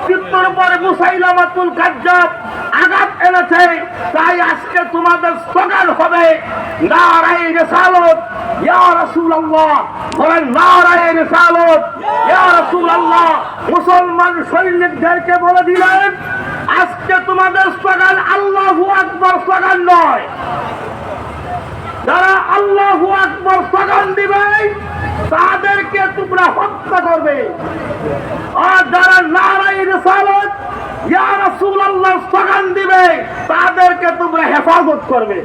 অস্তিত্বের উপরে মুসাইলামাতুল কাজ্জাব আঘাত এনেছে। তাই আজকে তোমাদের স্লোগান হবে নারায়ে রিসালাত ইয়া রাসূলুল্লাহ, বলেন নারায়ে রিসালাত ইয়া রাসূলুল্লাহ। মুসলমান সৈনিকদেরকে বলে দিলেন আজকে তোমাদের স্লোগান আল্লাহু আকবার স্লোগান নয়। যারা আল্লাহু আকবার স্লোগান দিবে তাদেরকে তোমরা হত্যা করবে, আর যারা নারায়ে রিসালাত ইয়া রাসূলুল্লাহ স্লোগান দিবে তাদেরকে তোমরা হেফাজত করবে।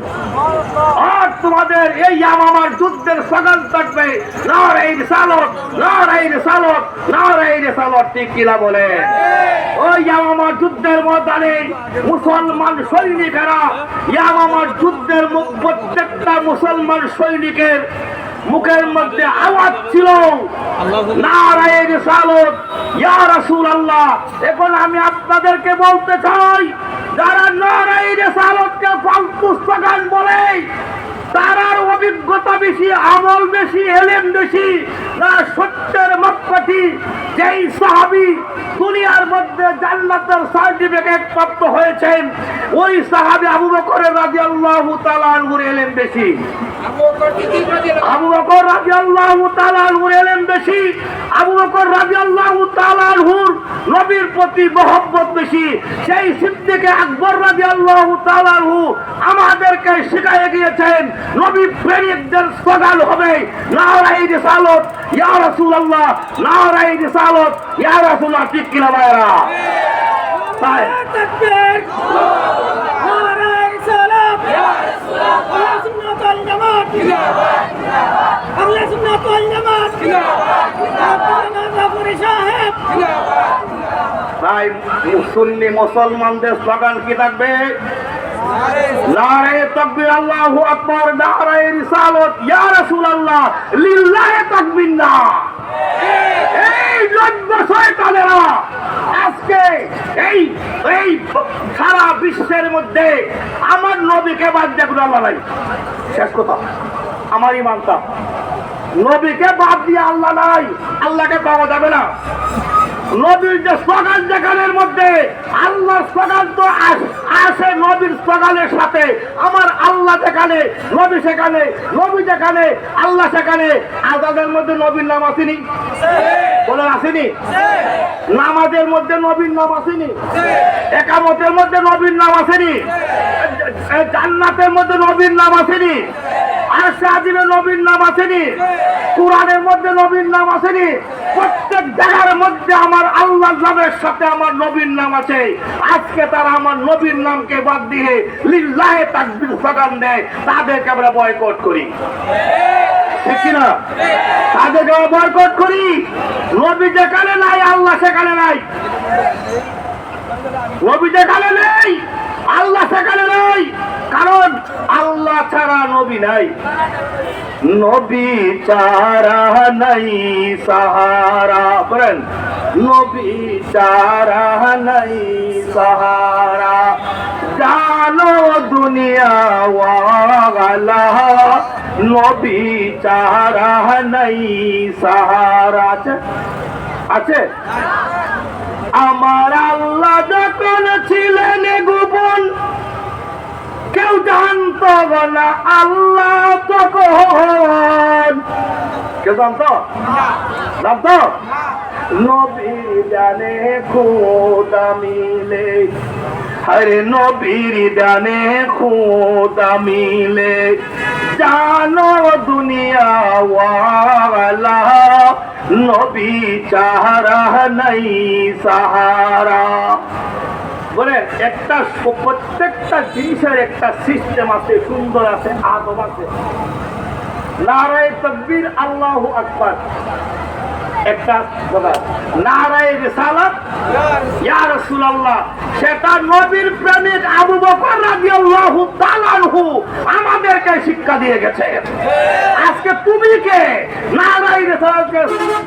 আর তোমাদের এই ইয়ামামার যুদ্ধের স্লোগান থাকবে নারায়ে রিসালাত, নারায়ে রিসালাত, নারায়ে রিসালাত। ঠিক কিনা বলে? ওই ইয়ামামার যুদ্ধের ময়দানে মুসলমান সৈনিকেরা ইয়ামামার যুদ্ধের প্রত্যেকটা মুসলমান সৈনিকের মুখের মধ্যে আওয়াজ ছিল নারায়ে রিসালাত ইয়া রাসূলুল্লাহ। এখন আমি আপনাদেরকে বলতে চাই, যারা নারায়ে রিসালাতকে ফালতু স্লোগান বলে তারার অভিজ্ঞতা বেশি, আমল বেশি, ইলম বেশি না সত্যের মাপকাঠি। যেই সাহাবী দুনিয়ার মধ্যে জান্নাতের সার্টিফিকেট প্রাপ্ত হয়েছেন ওই সাহাবী আবু বকর রাদিয়াল্লাহু তাআলা আনহুর ইলম বেশি। আবু বকর রাদিয়াল্লাহু তাআলা আনহুর ইলম বেশি। আবু বকর রাদিয়াল্লাহু তাআলা আনহুর নবীর প্রতি মহব্বত বেশি। সেই সিদ্দিক আকবর রাদিয়াল্লাহু তাআলা আনহু আমাদেরকে শিখিয়ে গিয়েছেন নবী প্রেমিকদের স্লোগান হবে নারায়ে রিসালাত ইয়া রাসূলুল্লাহ, নারায়ে রিসালাত ইয়া রাসূলুল্লাহ। ঠিক কিনা ভাইরা? তাই তাকবীর, নারায়ে রিসালাত ইয়া রাসূলুল্লাহ, আহলে সুন্নাত ওয়াল জামাত জিন্দাবাদ, আহলে সুন্নাত ওয়াল জামাত জিন্দাবাদ, জাফরি সাহেব জিন্দাবাদ। তাই সুন্নি মুসলমানদের স্লোগান কি থাকবে? নারায়ে তাকবীর, আল্লাহু আকবার, নারায়ে রিসালাত ইয়া রাসূলুল্লাহ, লিল্লাহি তাকবীর না। এই লজ্জা শয়তানেরা আজকে এই সারা বিশ্বের মধ্যে আমার নবীকে বাদ দিয়ে কোনো আল্লাহ নাই। শেষ কথা, আমার ইমানটা নবীকে বাদ দিয়ে আল্লাহ নাই, আল্লাহকে পাওয়া যাবে না। নবীর যে স্লোগান যেখানের মধ্যে আল্লাহর স্লোগান তো আসে নবীর স্লোগানের সাথে, আমার আল্লাহ যেখানে নবী সেখানে, নবী যেখানে আল্লাহ সেখানে। আযানের মধ্যে নবীর নাম আসেনি? বলেন আসেনি? নামাজের মধ্যে নবীর নাম আসেনি? একামতের মধ্যে নবীর নাম আসেনি? জান্নাতের মধ্যে নবীর নাম আসেনি? আরশে আজিমে নবীর নাম আসেনি? কোরআনের মধ্যে নবীর নাম আসেনি? প্রত্যেক জায়গার মধ্যে আমার আল্লাহর নামের সাথে আমার নবীর নাম আছে। আজকে তারা আমার নবীর নামকে বাদ দিয়ে লিল্লাহি তাকবীর স্লোগান দেয়, তাদেরকে আমরা বয়কট করি। ঠিক কিনা? তাদেরকে আমরা বয়কট করি। নবী যেখানে নাই আল্লাহ সেখানে নাই, নবী যেখানে নেই আল্লাহ সেখানে নাই। কারণ আল্লাহ ছাড়া নবী নাই, নবী ছাড়া নাই সাহারা। বলেন নবী ছাড়া নাই সাহারা। জানো দুনিয়া ওয়ালা নবী ছাড়া নাই সাহারা। আছে আছে। আমার আল্লাহ যখন ছিলেন গোপন কেউ জানতো না আল্লাহ তখন। কেউ জানতো? জানতো? নবীর জানে খোদা মিলে, আরে নবীর জানে খোদা মিলে। জানো দুনিয়া ওয়ালা নবী ছাড়া নাই সাহারা। বলে একটা প্রত্যেকটা জিনিসের একটা সিস্টেম আছে, সুন্দর আছে, আদব আছে। নারায়ে তাকবীর, আল্লাহু আকবার একটা কথা। নারায়ে রিসালাত ইয়া রাসূলুল্লাহ সেটা নবীর প্রেমিক আবু বকর রাদিয়াল্লাহু তাআলা আনহু আমাদেরকে শিক্ষা দিয়ে গেছে। আজকে তুমি কে নারায়ে রিসালাতকে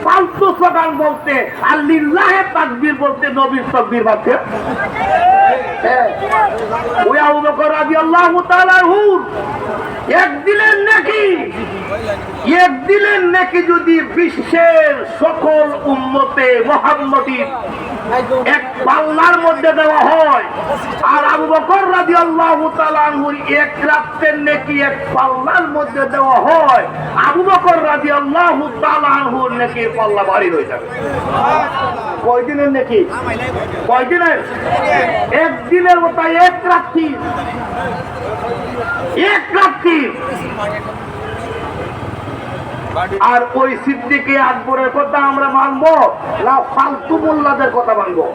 ফালতু স্লোগান বলতে আর লিল্লাহি তাকবীর বলতে নবীর তাকবীর বাদতে? ওই আবু বকর রাদিয়াল্লাহু তাআলা আনহু একদিনের নেকি যদি বিশ্বের সকল উম্মতে উম্মতে মুহাম্মদীর এক পাল্লার মধ্যে দেওয়া হয়, আর আবু বকর রাদিয়াল্লাহু তাআলা আনহুর এক রাতের নেকি এক পাল্লার মধ্যে দেওয়া হয়, আবু বকর রাদিয়াল্লাহু তাআলা আনহুর নেকির পাল্লা ভারী হয়ে যাবে। কয়দিনের নেকি? কয়দিনের? একদিনের মতো এক রাত্রি, এক রাত্রি। আর ওই সিদ্দিকে আকবরের কথা আমরা মানবো না ফালতু মোল্লাদের কথা মানবো?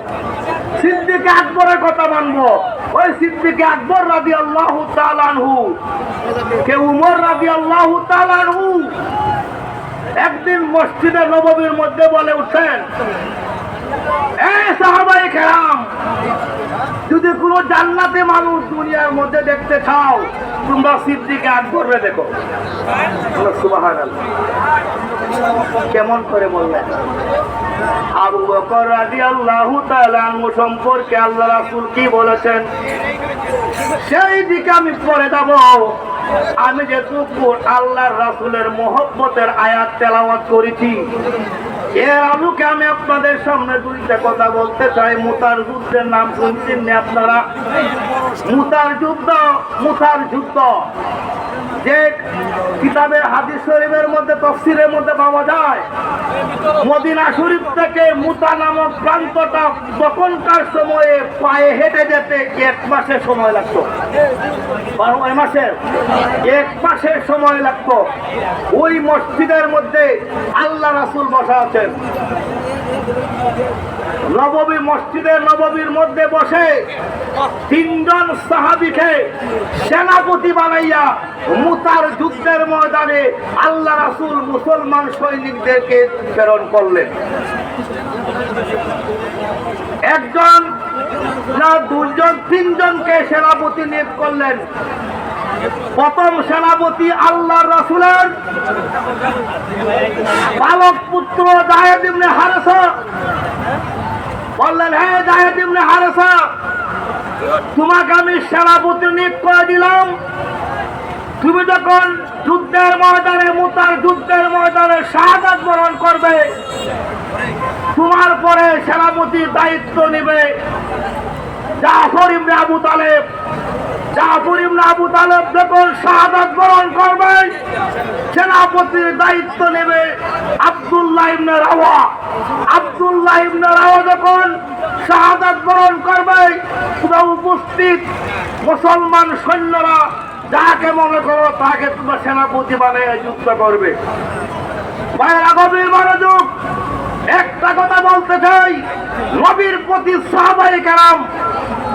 সিদ্দিকে আকবরের কথা মানবো। ওই সিদ্দিকে আকবর রাদিয়াল্লাহু তাআলা আনহু কে উমর রাদিয়াল্লাহু তাআলা আনহু একদিন মসজিদে নববীর মধ্যে বলে উঠেন, এই সাহাবায়ে কেরাম, যদি কোন জান্নাতে মানুষ দুনিয়ার মধ্যে দেখতে চাও, তোমরা সিদ্দিকে আকবরকে দেখো। সুবহানাল্লাহ। কেমন করে বললেন? আবু বকর রাদিয়াল্লাহু তাআলা আনহু সম্পর্কে আল্লাহ রাসূল কি বলেছেন সেই দিকে আমি পড়ে যাব। আমি যেটুকু আল্লাহর রাসূলের মহব্বতের আয়াত তেলাওয়াত করেছি, এর আলোকে আমি আপনাদের সামনে দুইটা কথা বলতে চাই। মুতার যুদ্ধের নাম শুনছেন না আপনারা? মুতার যুদ্ধ, মুতার যুদ্ধ যে কিতাবের হাদিস শরীফের মধ্যে তাফসীরের মধ্যে পাওয়া যায়, মদিনা শরীফ থেকে মুতা নামক প্রান্তটা তখনকার সময়ে পায়ে হেঁটে যেতে 1 মাসের সময় লাগতো। 12 মাসের 1 মাসের সময় লাগতো। ওই মসজিদের মধ্যে আল্লাহ রাসূল বসা আছেন। নববী মসজিদের নববীর মধ্যে বসে 3 জন সাহাবীকে সেনাপতি বানাইয়া মুতার যুদ্ধের ময়দানে আল্লাহ রাসূল মুসলমান সৈনিকদেরকে প্রেরণ করলেন। একজন না 2 জন 3 জনকে সেনাপতি নিয়োগ করলেন। প্রথম সেনাপতি আল্লাহ রাসূলের বালক পুত্র যায়েদ ইবনে হারেসা। বললেন, হে যায়েদ ইবনে হারেসা, তোমাকে আমি সেনাপতি নিয়োগ করে দিলাম। তুমি যখন যুদ্ধের ময়দানে, মুতার যুদ্ধের ময়দানে শাহাদাত বরণ করবে, তোমার পরে সেনাপতির দায়িত্ব নেবে জাফর ইবনে আবু তালেব। জাফর ইবনে আবু তালেব যখন শাহাদাত বরণ করবে, সেনাপতির দায়িত্ব নেবে আব্দুল্লাহ ইবনে রাওয়া। আব্দুল্লাহ ইবনে রাওয়া যখন শাহাদাত বরণ করবে, পুরো উপস্থিত মুসলমান সৈন্যরা যাকে মনে করো তাকে তোমার সেনাপতি বানিয়ে যুদ্ধ করবে। ভাইয়েরা, গভীর মনোযোগ। একটা কথা বলতে চাই, নবীর প্রতি সাহাবায়ে কেরাম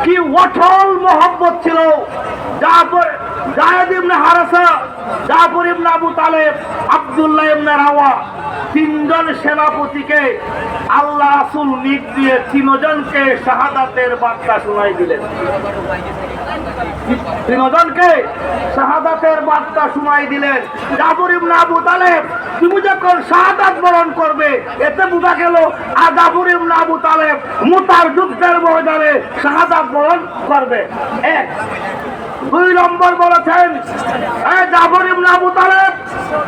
কি অটল মহব্বত ছিল। যায়েদ ইবনে হারেসা, জাফর ইবনে আবু তালেব, আব্দুল্লাহ ইবনে রাওয়া, 3 জন সেনাপতিকে আল্লাহ রাসূল নিয়োগ দিয়ে 3 জনকে শাহাদাতের বার্তা শোনাই দিলেন। 3 জনকে শাহাদাতের বার্তা শোনাই দিলেন। জাফর ইবনে আবু তালেব, তুমি যখন শাহাদাত বরণ করবে, এতে বোঝা গেল আর জাফর ইবনে আবু তালেব মুতার যুদ্ধের ময়দানে শাহাদাত বরণ করবে। 1 2 নম্বর বলেছেন, জাফর ইবনে আবু তালেব,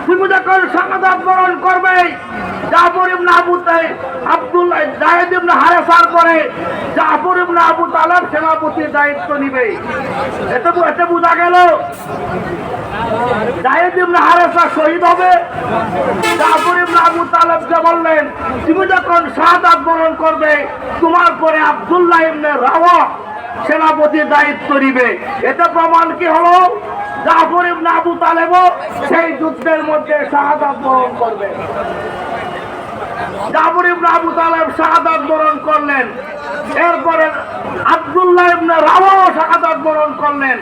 তুমি যখন শাহাদাত বরণ করবে, জাফর ইবনে আবু তালেব, আব্দুল্লাহ, যায়েদ ইবনে হারেসার পরে জাফর ইবনে আবু তালেব সেনাপতির দায়িত্ব নিবে। এতে বোঝা গেল যায়েদ ইবনে হারেসা শহীদ হবে। জাফর ইবনে আবু তালেবকে বললেন, তুমি যখন শাহাদাত বরণ করবে, তোমার পরে আব্দুল্লাহ ইবনে রাওয়া সেনাপতির দায়িত্ব নিবে। এতে প্রমাণ কি হলো? জাফর ইবনে আবু তালেবও সেই যুদ্ধের মধ্যে শাহাদাত বরণ করবে। জাফর ইবনে আবু তালেব শাহাদাত বরণ করলেন। এরপরে আব্দুল্লাহ ইবনে রাওয়া শাহাদাত বরণ করলেন।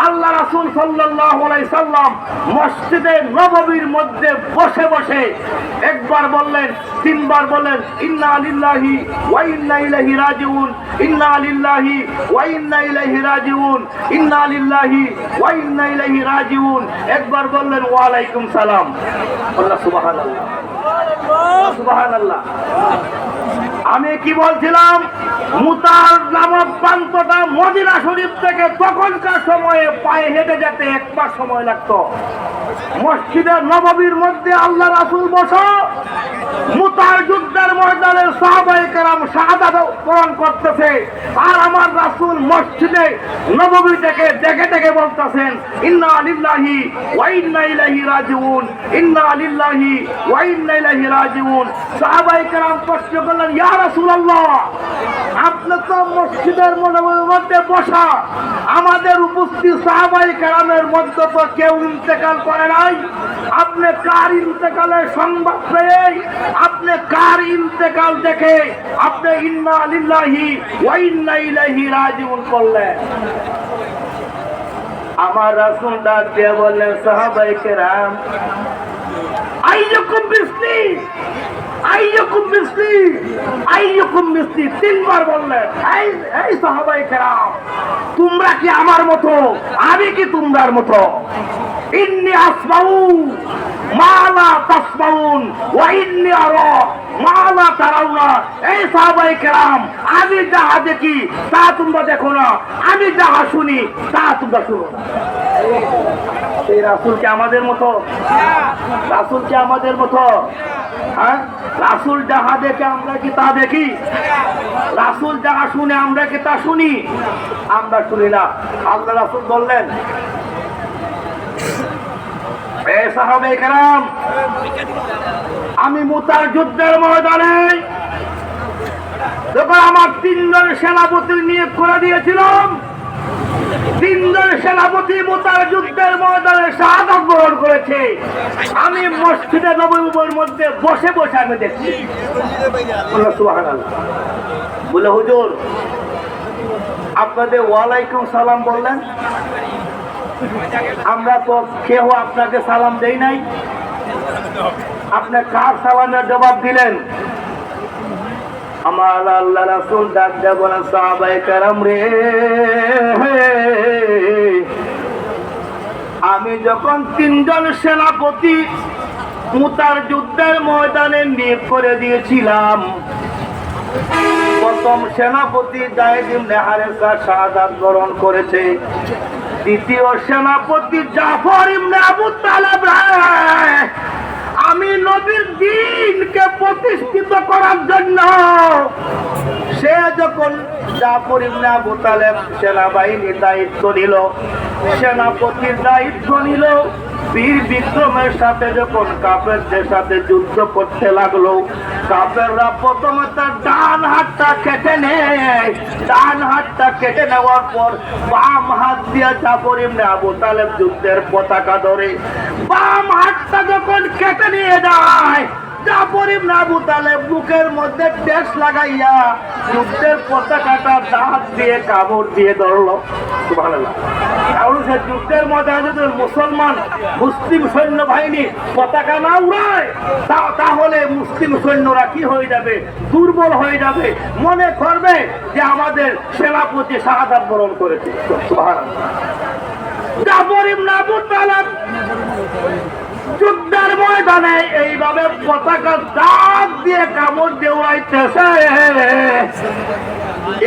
আল্লাহ রাসূল সাল্লাল্লাহু আলাইহি সাল্লাম মসজিদে নববীর মধ্যে বসে বসে একবার বললেন, 3 বার বললেন, ইন্না লিল্লাহি ওয়া ইন্না ইলাইহি রাজিউন, ইন্না লিল্লাহি ওয়া ইন্না ইলাইহি রাজিউন, ইন্না লিল্লাহি ওয়া ইন্না ইলাইহি রাজিউন। একবার বললেন, ওয়া আলাইকুম সালাম। আল্লাহ সুবহানাল্লাহ, সুবহানাল্লাহ। আমি কি বলছিলাম? মুতার নামক প্রান্তটা মদিনা শরীফ থেকে তখনকার সময়ে পায়ে হেঁটে যেতে 1 মাস সময় লাগতো। মসজিদের নববীর মধ্যে আল্লাহ রাসূল বসা মুতার যুদ্ধের ময়দানে সাহাবায়ে কেরাম শাহাদাত বরণ করতেছে, আর আমার রাসূল মসজিদে নববী থেকে ডেকে ডেকে বলতেছেন ইন্না লিল্লাহি ওয়া ইন্না ইলাইহি রাজিউন, ইন্না লিল্লাহি ওয়া ইন্না ইলাইহি রাজিউন। সাহাবায়ে কেরাম প্রশ্ন করলেন, ইয়া রাসূলুল্লাহ, আপনি তো মসজিদের মধ্যে বসা, আমাদের উপস্থিত সাহাবায়ে কেরামের মধ্যে তো কেউ ইন্তেকাল করে নাই, আপনি কার ইন্তেকালের সংবাদ পেয়ে, আপনি কার ইন্তেকাল দেখে আপনি ইন্না লিল্লাহি ওয়া ইন্না ইলাইহি রাজিউন করলেন? আমার রাসূল ডাক দিয়ে বললেন, সাহাবায়ে কেরাম, আইয়ুকুম মিসলি, আইয়ুকুম মিসলি, আইয়ুকুম মিসলি, তিনবার বললেন। এই সাহাবায়ে কেরাম, তোমরা কি আমার মতো, আমি কি তোমরার মতো? ইন্নী আসমাউ মা লা তাসমাউন ওয়া ইন্নী আরা মা লা তারাউনা। এই সাহাবায়ে কেরাম, আমি যাহা দেখি তা তোমরা দেখো না, আমি যাহা শুনি তা তোমরা শুনো না। এই রাসূল কি আমাদের মতো? রাসূল কি আমাদের মতো? হ্যাঁ, রাসূল যাহা দেখে আমরা কি তা দেখি? রাসূল যাহা শুনে আমরা কি তা শুনি? আমরা শুনি না। আল্লাহ রাসূল বললেন, এ সাহাবায়ে কেরাম, আমি মুতার যুদ্ধের ময়দানে যখন আমার তিনজন সেনাপতি নিয়োগ করে দিয়েছিলাম, তিনজন সেনাপতি মুতার যুদ্ধের ময়দানে শাহাদাত বরণ করেছে, আমি মসজিদে নববীর মধ্যে বসে বসে আমি দেখছি। সুবহানাল্লাহ। বলে, হুজুর, আপনাদের ওয়ালাইকুম সালাম বললেন, আমরা তো কেউ আপনাকে সালাম দেই নাই, আপনি কার সালামের জবাব দিলেন? আমার আল্লাহ রাসূল ডাক দিয়ে বলেন, সাহাবায়ে কেরাম রে, আমি যখন তিনজন সেনাপতি মুতার যুদ্ধের ময়দানে নিয়োগ করে দিয়েছিলাম, প্রথম সেনাপতি যায়েদ ইবনে হারেসা শাহাদাত বরণ করেছে, দ্বিতীয় সেনাপতি জাফর ইবনে আবু তালেব, আমি নবীর দ্বীনকে প্রতিষ্ঠিত করার জন্য সে যখন জাফর ইবনে আবু তালেব সেনাবাহিনীর দায়িত্ব নিল, সেনাপতির দায়িত্ব নিল, বীর বিক্রমের সাথে যখন কাফেরদের সাথে যুদ্ধ করতে লাগলো, কাফেররা প্রথমে তার ডান হাতটা কেটে নেয়, ডান হাতটা কেটে নেওয়ার পর বাম হাত দিয়ে জাফর ইবনে আবু তালেব যুদ্ধের পতাকা ধরে, বাম হাতটা যখন কেটে নিয়ে যায়, জাফর ইবনে আবু তালেব বুকের মধ্যে ঠেস লাগাইয়া যুদ্ধের পতাকাটা দাঁত দিয়ে কামড় দিয়ে ধরলো। সুবহানাল্লাহ। তাহলে সে যুদ্ধের মধ্যে যদি মুসলমান মুসলিম সৈন্য বাহিনী পতাকা না উড়ায়, তাহলে মুসলিম সৈন্যরা কি হয়ে যাবে? দুর্বল হয়ে যাবে, মনে করবে যে আমাদের সেনাপতি শাহাদাত বরণ করেছে। সুবহানাল্লাহ। জাফর ইবনে আবু তালেব যুদ্ধের ময়দানে এইভাবে পতাকা দাগ দিয়ে কামড় দিয়ে উড়াইতেছে,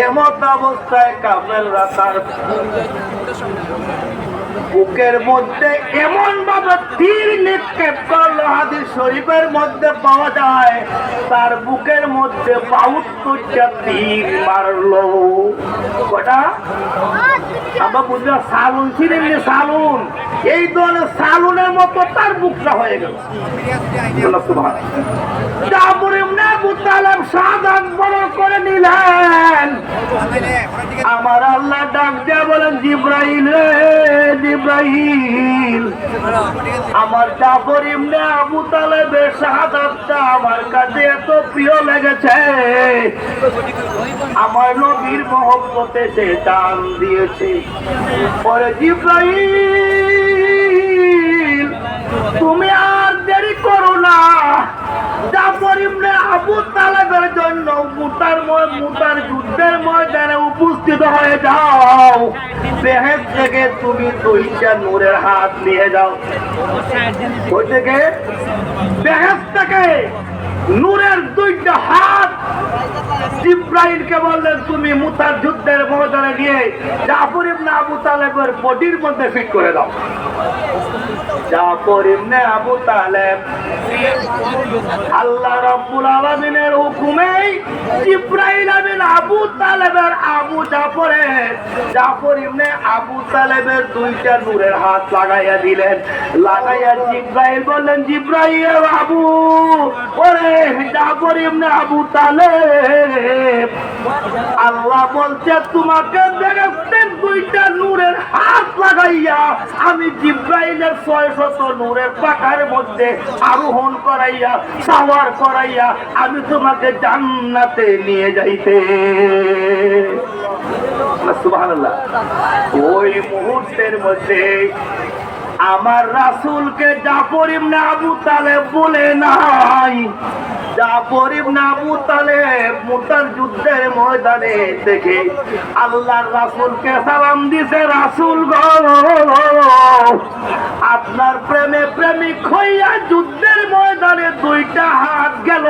এমত অবস্থায় কাফেররা তার বুকের মধ্যে এমন ভাবে তীর নিক্ষেপ করলো, হাদিস শরীফের মধ্যে পাওয়া যায় তার বুকের মধ্যে ৭২টা তীর মারলো। কটা? আমরা বুঝলাম সালুন ছিলেন, সালুন, এই দলের সালুনের মতো তার বুকটা হয়ে গেল। জাফর ইবনে আবু তালেব শাহাদাত বরণ করে নিলেন। আমার আল্লাহ ডাক দিয়ে বলেন, জিবরাইল রে, জিবরাইল, আমার জাফর ইবনে আবু তালেবের শাহাদাতটা আমার কাছে এত প্রিয় লেগেছে, আমার নবীর মহব্বতে সে দান দিয়েছে। পরে জিবরাইল, তুমি আর দেরি করো না, জাফর ইবনে আবু তালেবের জন্য মুতার যুদ্ধের ময়দানে উপস্থিত হয়ে যাও, বেহেশত থেকে তুমি 2টা নূরের হাত নিয়ে যাও। ওই থেকে বেহেশত থেকে নূরের 2টা হাত জিবরাইলকে বললেন, তুমি মুতার যুদ্ধের ময়দানে নিয়ে জাফর ইবনে আবু তালেবের বডির মধ্যে ফিট করে দাও। জাফর ইবনে আবু তালেব আল্লাহ রাব্বুল আলামিনের হুকুমে জিবরাইল আমিন আবু তালেবের জাফর ইবনে আবু তালেবের দুইটা নূরের হাত লাগাইয়া দিলেন। লাগাইয়া জিবরাইল বললেন, জিবরাইল আবু ওরে জাফর ইবনে আবু তালেব, আল্লাহ বলছে তোমাকে দেখেছেন দুইটা নূরের হাত লাগাইয়া আমি জিবরাইলের 600 নূরের পাখার মধ্যে আরোহণ করাইয়া সাওয়ার করাইয়া আমি তোমাকে জান্নাতে নিয়ে যাইতে। সুবহানাল্লাহ। ওই মুহূর্তের মধ্যে আমার রাসূলকে জাফর ইবনে আবু তালেব বলে নাই। জাফর ইবনে আবু তালেব মুতার যুদ্ধের ময়দানে থেকে আল্লাহর রাসূলকে সালাম দিছে, রাসূল গো আপনার প্রেমে প্রেমিক হইয়া যুদ্ধের ময়দানে দুইটা হাত গেল,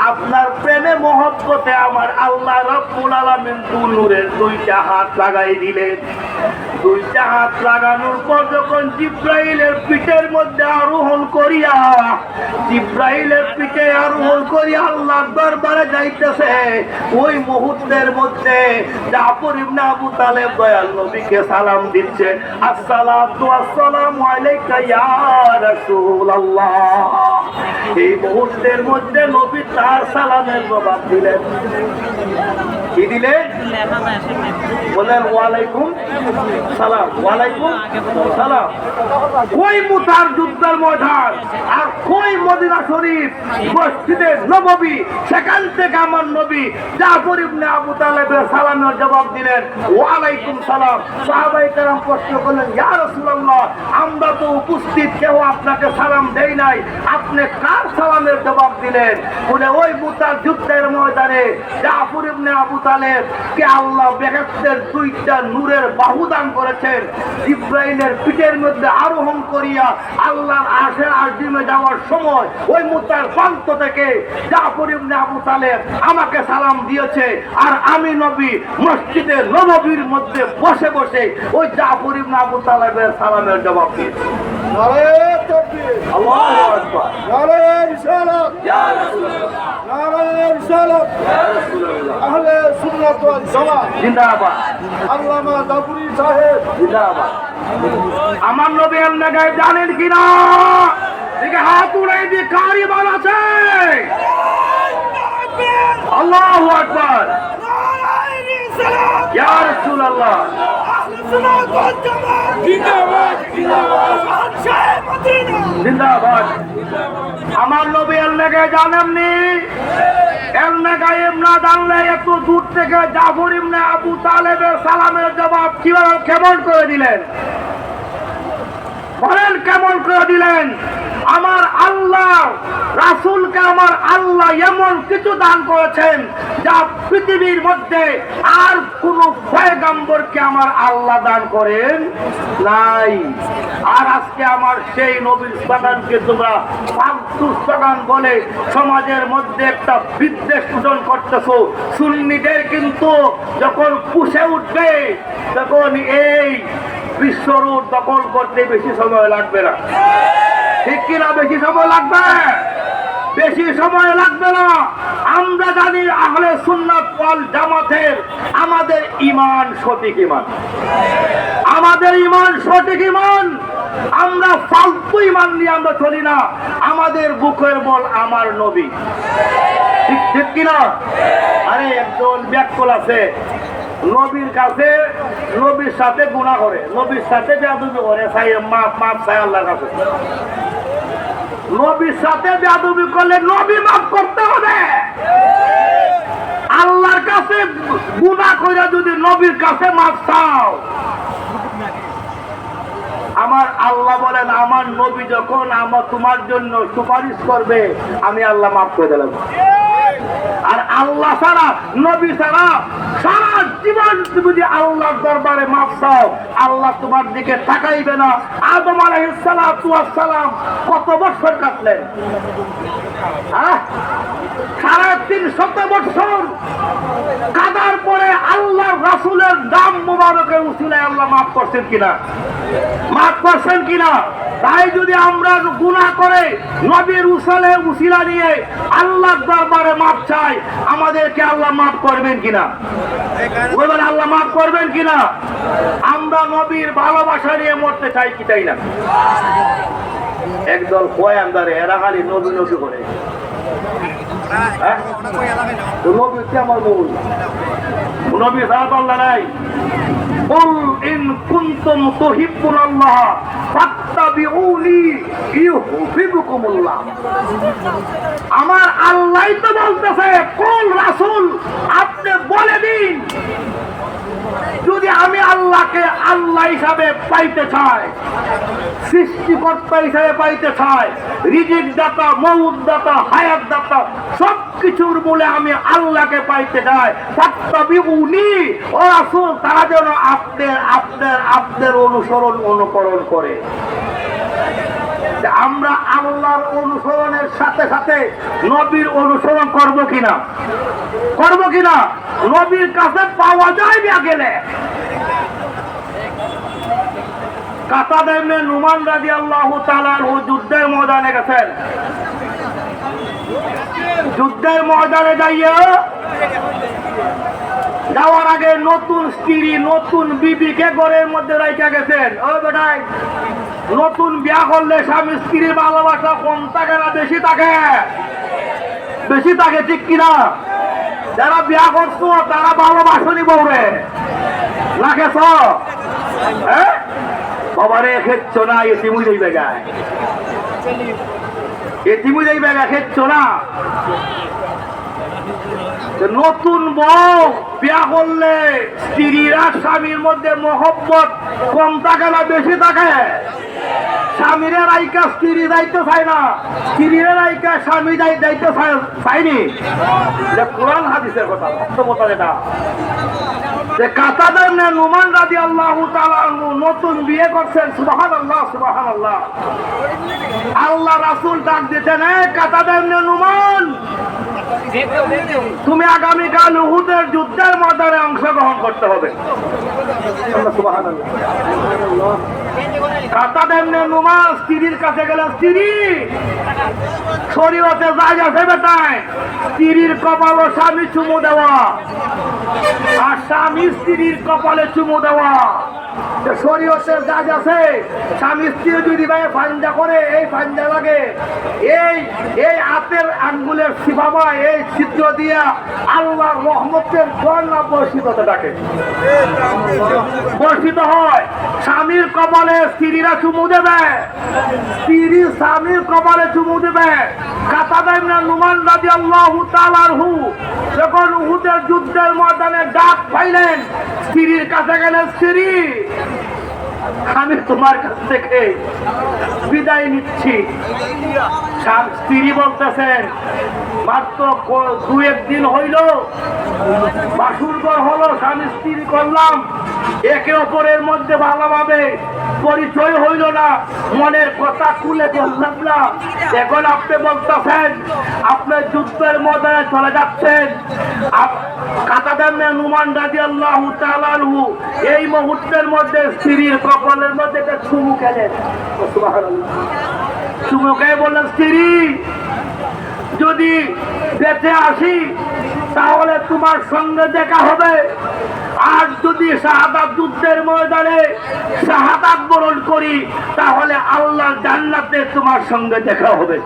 আপনার প্রেমে মহব্বতে আমার আল্লাহ রাব্বুল আলামিন নূরের দুইটা হাত লাগাই দিলেন। দুইটা হাত লাগানোর পর যখন জিবরাইলের পিঠের মধ্যে আরোহণ করিয়া আল্লাহর দরবারে যাইতেছে, ওই মুহূর্তের মধ্যে জাফর ইবনে আবু তালেব দয়াল নবীকে সালাম দিচ্ছে, আসসালাতু আসসালামু আলাইকা ইয়া রাসূলুল্লাহ। এই মুহূর্তের মধ্যে নবী তার সালামের জবাব দিলেন। কি দিলেন? বলেন ওয়ালাইকুম সালাম। ওয়ালাইকুম সালাম। কই মুতার যুদ্ধের ময়দান আর কই মদিনা শরীফ মসজিদে নববী, সেখান থেকে আমার নবী জাফর ইবনে আবু তালেবের সালামের জবাব দিলেন ওয়ালাইকুম সালাম। সাহাবায়ে কেরাম প্রশ্ন করলেন, ইয়া রাসূলুল্লাহ আমরা তো উপস্থিত, কেউ আপনাকে সালাম দেই নাই, আপনি কার সালামের জবাব দিলেন? বলে ওই মুতার যুদ্ধের ময়দানে জাফর ইবনে আবু তালেব কে আল্লাহ বেহেশতের দুইটা নূরের বাহু দান করেছেন। জিবরাইলের পিঠের মধ্যে আরোহণ করিয়া আল্লাহর আরশের আজিমে যাওয়ার সময় ওই মুতার প্রান্ত থেকে জাফর ইবনে আবু তালেব আমাকে সালাম দিয়েছে, আর আমি নবী মসজিদে নববীর মধ্যে বসে বসে ওই জাফর ইবনে আবু তালেবের সালামের জবাব দিয়েছি। নারে তাকবীর, আল্লাহু আকবার, নারে রিসালাত, ইয়া রাসূলুল্লাহ, নারে রিসালাত, ইয়া রাসূলুল্লাহ, আহলে সুন্নাত ওয়াল জামাত, জিন্দাবাদ, আল্লামা দাবুরি সাহেব জিন্দাবাদ। আমার নবী আল্লাহ গায়ে জানেন কিনা? দিকে হাত উড়াই দিয়ে কারি বল আছে। আল্লাহু আকবার, ইয়া রাসূলুল্লাহ, জিন্দাবাদ। আমার নবী আল্লাহ গায়ে জানেননি? এমনি গায়েব না জানলে এত দূর থেকে জাফর ইবনে আবু তালেবের সালামের জবাব কিভাবে কেমন করে দিলেন? বলেন কেমন করে দিলেন? আমার আল্লাহ রাসূলকে আমার আল্লাহ এমন কিছু দান করেছেন যা পৃথিবীর মধ্যে আর কোন পয়গম্বরকে আমার আল্লাহ দান করেন নাই। আর আজকে আমার সেই নবীর স্লোগানকে তোমরা ফালতু স্লোগান বলে সমাজের মধ্যে একটা বিদ্বেষ পোষণ করতেছো। সুন্নিদের কিন্তু যখন পুষে উঠবে তখন এই বিশ্বরূপ দখল করতে বেশি সময় লাগবে না, ঠিক কিনা? বেশি সময় লাগবে, বেশি সময় লাগবে না। আমরা জানি আহলে সুন্নাত ওয়াল জামাতের আমাদের ঈমান সঠিক ঈমান, আমাদের ঈমান সঠিক ঈমান। আমরা ফালতু ঈমান নিয়ে আমরা চলি না। আমাদের বুকের বল আমার নবী, ঠিক ঠিক কিনা? আরে একজন ব্যাককল আছে, নবীর কাছে নবীর সাথে গুনাহ করে, নবীর সাথে বেয়াদবি করে, চাই মাপ মাপ চাই আল্লাহর কাছে। নবীর সাথে বেয়াদবি করলে নবী মাফ করতে হবে। আল্লাহর কাছে গুনাহ কইরা যদি নবীর কাছে মাফ চাও, আমার আল্লাহ বলেন আমার নবী যখন আমার তোমার জন্য সুপারিশ করবে আমি আল্লাহ মাফ করে দিলাম। আর আল্লাহ ছাড়া, নবী ছাড়া সারা জীবন তুমি যদি আল্লাহর দরবারে মাফ চাও, আল্লাহ তোমার দিকে তাকাইবে না। আদম আলাইহিস সালাতু ওয়াস সালাম কত বছর কাটলেন? 350 বছর কাদার পরে আল্লাহ রাসূলের দাম মুবারকের উসিলায় আল্লাহ মাফ করছেন কিনা? মাফ করছেন কিনা? তাই যদি আমরা গুনাহ করে নবীর উসিলা নিয়ে আল্লাহর দরবারে মাপ চাই, আমাদেরকে আল্লাহ মাফ করবেন কিনা? বলবেন আল্লাহ মাফ করবেন কিনা? আমরা নবীর ভালোবাসা নিয়ে মরতে চাই কি চাই না? একদল কয় আন্দারে এরা খালি নবী নবী করে। হ্যাঁ? তো নবী হচ্ছে আমার মূল, নবী ছাড়া তো আল্লাহ নাই। قل إن كنتم تحبون الله فاتبعوني يحببكم الله। আমার আল্লাহই তো বলতেছে, কোন রাসূল আপনি বলে দিন, যদি আমি আল্লাহকে আল্লাহ হিসাবে পাইতে চাই, সৃষ্টিকর্তা হিসাবে পাইতে চাই, রিজিক দাতা, মউত দাতা, হায়াত দাতা, সবকিছুর বলে আমি আল্লাহকে পাইতে চাই, ফাত্তাবিউনি, ও রাসূল তারা যেন আপনার অনুকরণ করে। আমরা আল্লাহর অনুসরণের সাথে সাথে নবীর অনুসরণ করব কিনা? করব কিনা? নবীর কাছে পাওয়া যায় না গেলে। কাতাদা ইবনে নুমান রাদিয়াল্লাহু তাআলা যুদ্ধের ময়দানে গেছেন। যুদ্ধের ময়দানে যাওয়ার আগে নতুন স্ত্রী, নতুন বিবিকে ঘরের মধ্যে রাইখা গেছেন। ও বেটাই, নতুন বিয়া করলে স্বামী স্ত্রীর ভালোবাসা কম থাকে না বেশি থাকে? বেশি থাকে, ঠিক কিনা? যারা বিয়া করছো তারা ভালোবাসনি বউরে, রাখেছ? হ্যাঁ বাবারে, খেচ্ছ না, এতিমুই দেই বেগায়, এতিমুই দেই বেগা, খেচ্ছ না। নতুন বউ বিয়া করলে স্ত্রীরা স্বামীর মধ্যে মহব্বত কম থাকে না বেশি থাকে? স্বামীরা রাইকা স্ত্রী দায়িত্ব চায় না, স্ত্রীরা রাইকা স্বামী দায়িত্ব চাইনি। কোরআন হাদিসের কথা, বাস্তবতা যেটা। কাতাদা ইবনে নুমান রাদিয়াল্লাহু তাআলা নতুন বিয়ে করছেন। সুবহানাল্লাহ, সুবহানাল্লাহ। আল্লাহ রাসূল ডাক দিতেন, কাতাদা ইবনে নুমান, তুমি আগামীকাল উহুদের যুদ্ধের ময়দানে অংশগ্রহণ করতে হবে। কাতাদা ইবনে নুমান স্ত্রীর কাছে গেলেন। স্ত্রী, শরীয়তে জায়েজ আছে বেটায় স্ত্রীর কপালে স্বামী চুমু দেওয়া, আর স্বামী স্ত্রীর কপালে চুমু দেওয়া। শরীয়তে জায়েজ আছে। স্বামী স্ত্রী যদি ভাই ফাইন্দা করে, এই ফাইন্দা লাগে, এই হাতের আঙ্গুলের সিফাবা, এই ছিদ্র দিয়া আল্লাহর রহমতের ঝর্ণা বর্ষিত হতে থাকে, বর্ষিত হয়। স্বামীর কপালে স্ত্রীরা চুমু দেবে, স্ত্রী স্বামীর কপালে চুমু দেবে। কাতাদা ইবনে নুমান রাদিয়াল্লাহু তাআলা আনহু যখন উহুদের যুদ্ধের ময়দানে ডাক পাইলেন, স্ত্রীর কাছে গেলেন। স্ত্রী, আমি তোমার কাছ থেকে বিদায় নিচ্ছি। স্ত্রী বলতেছেন, মাত্র 2-1 দিন হইল, বাসুরঘর হলো, স্বামী স্ত্রী করলাম, একে অপরের মধ্যে ভালোভাবে পরিচয় হইল না, মনের কথা খুলে বললাম না। এখন আপনি বলতেছেন আপনার যুদ্ধের ময়দানে চলে যাচ্ছেন। কাতাদা ইবনে নুমান রাদিয়াল্লাহু তাআলা আনহু এই মুহূর্তের মধ্যে স্ত্রীর কপালের মধ্যে একটা চুমু খেলেন। সুবহানাল্লাহ। চুমু খেয়ে বললেন, স্ত্রী, যদি বেঁচে আসি তাহলে তোমার সঙ্গে দেখা হবে, আর যদি শাহাদাত যুদ্ধের ময়দানে শাহাদাত বরণ করি তাহলে আল্লাহর জান্নাতে তোমার সঙ্গে দেখা হবে।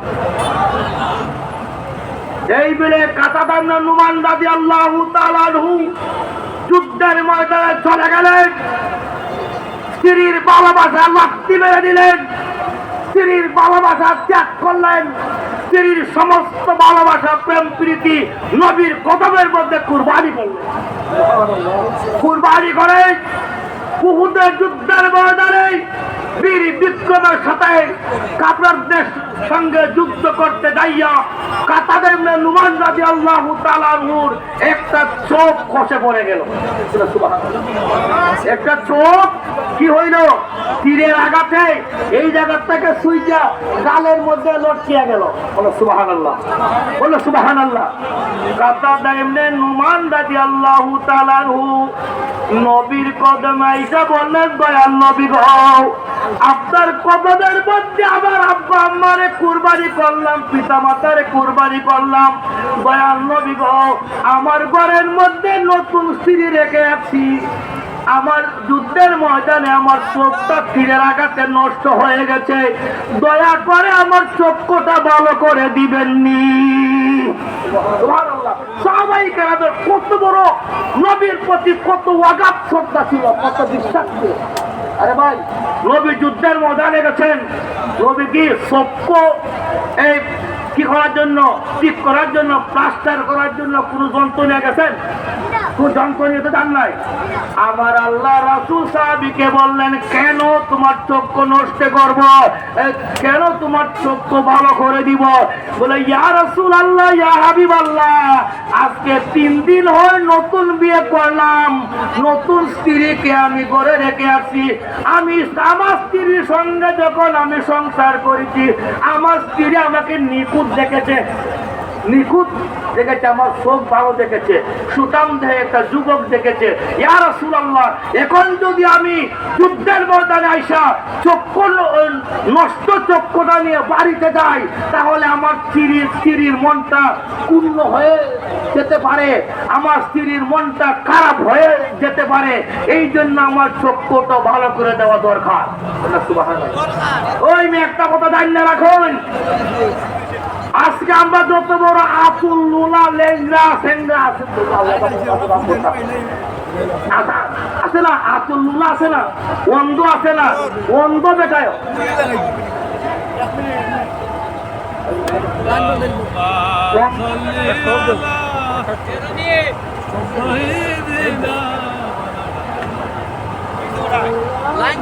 এই বলে কাতাদা ইবনে নুমান রাদিয়াল্লাহু তাআলা আনহু যুদ্ধের ময়দানে চলে গেলেন। স্ত্রীর ভালোবাসা লাথি মেরে দিলেন, স্ত্রীর ভালোবাসা ত্যাগ করলেন, স্ত্রীর সমস্ত ভালোবাসা প্রেম প্রীতি নবীর কদমের মধ্যে কুরবানি করলেন। কুরবানি করে উহুদের যুদ্ধের ময়দানে বীর বিক্রমের সাথে কাফেরদের সঙ্গে যুদ্ধ করতে যাইয়া কাতাদা ইবনে নুমান রাদিয়াল্লাহু তাআলা আনহুর একটা চোখ খসে পড়ে গেল। একটা চোখ কি হইল, তীরের আঘাতে এই জায়গা থেকে সুইচা গালের মধ্যে লটকিয়া গেল। বলো সুবহানাল্লাহ, বলো সুবহানাল্লাহ। কাতাদা ইবনে নুমান রাদিয়াল্লাহু তাআলা আনহু নবীর কদমে আইসা বললেন, দয়াল নবী গো, আপনার কদমের মধ্যে আমার আব্বা আম্মারে কুরবানি করলাম, পিতা মাতারে কুরবানি করলাম। দয়াল নবী গো, আমার ঘরের মধ্যে নতুন স্ত্রী রেখে আছি। আমার যুদ্ধের ময়দানে আমার চোখটা তীরের আঘাতে নষ্ট হয়ে গেছে, দয়া করে আমার চক্ষুটা ভালো করে দিবেননি। সবাই কেরাদের কত বড় নবীর প্রতি কত অগাধ শ্রদ্ধা ছিল, কত বিশ্বাস ছিল। আরে ভাই, নবী যুদ্ধের ময়দানে গেছেন, নবী কি চক্ষু এই কি করার জন্য, ঠিক করার জন্য, প্লাস্টার করার জন্য কোন যন্ত্র নিয়ে গেছেন? কোন যন্ত্র নিয়ে তো জান নাই। আমার আল্লাহ রাসূল সাহাবীকে বললেন, কেন তোমার চক্ষু নষ্ট করব, কেন তোমার চক্ষু ভালো করে দিব? বলে, ইয়া রাসূলুল্লাহ, ইয়া হাবিবাল্লাহ, আজকে 3 দিন হয় নতুন বিয়ে করলাম, নতুন স্ত্রীকে আমি ঘরে রেখে আসি। আমি আমার স্ত্রীর সঙ্গে যখন আমি সংসার করেছি, আমার স্ত্রী আমাকে নিখুঁত দেখেছে, নিখুঁত দেখেছে, আমার চোখ ভালো দেখেছে, সুঠাম দেহে একটা যুবক দেখেছে। ইয়া রাসূলুল্লাহ, এখন যদি আমি যুদ্ধের ময়দানে আইসা চক্ষু নষ্ট চক্ষুটা নিয়ে বাড়িতে যাই, তাহলে আমার স্ত্রীর মনটা ক্ষুণ্ণ হয়ে যেতে পারে, আমার স্ত্রীর মনটা খারাপ হয়ে যেতে পারে। এই জন্য আমার চক্ষুটা ভালো করে দেওয়া দরকার। ওই মেয়ে একটা কথা জানিয়ে রাখুন, আজকে আমরা যত বড় আতুল লুলা লেংরা সেংরা আছে না, আতুল লুলা আছে না, অন্ধ আছে না, অন্ধ বেটায় লাইন